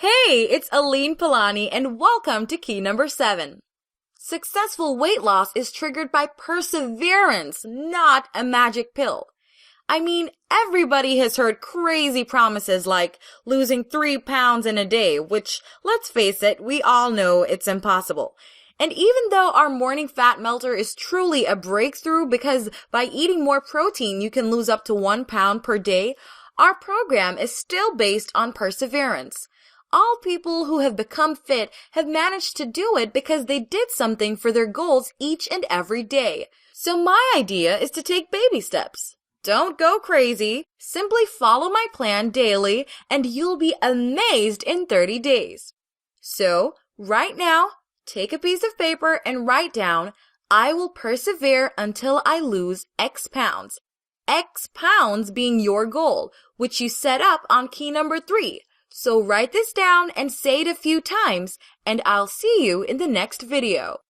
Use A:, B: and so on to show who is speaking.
A: Hey, it's Aline Pilani and welcome to key number 7. Successful weight loss is triggered by perseverance, not a magic pill. I mean, everybody has heard crazy promises like losing 3 pounds in a day, which, let's face it, we all know it's impossible. And even though our morning fat melter is truly a breakthrough because by eating more protein you can lose up to 1 pound per day, our program is still based on perseverance. All people who have become fit have managed to do it because they did something for their goals each and every day. So my idea is to take baby steps. Don't go crazy. Simply follow my plan daily and you'll be amazed in 30 days. So, right now, take a piece of paper and write down, I will persevere until I lose X pounds. X pounds being your goal, which you set up on key number 3. So write this down and say it a few times, and I'll see you in the next video.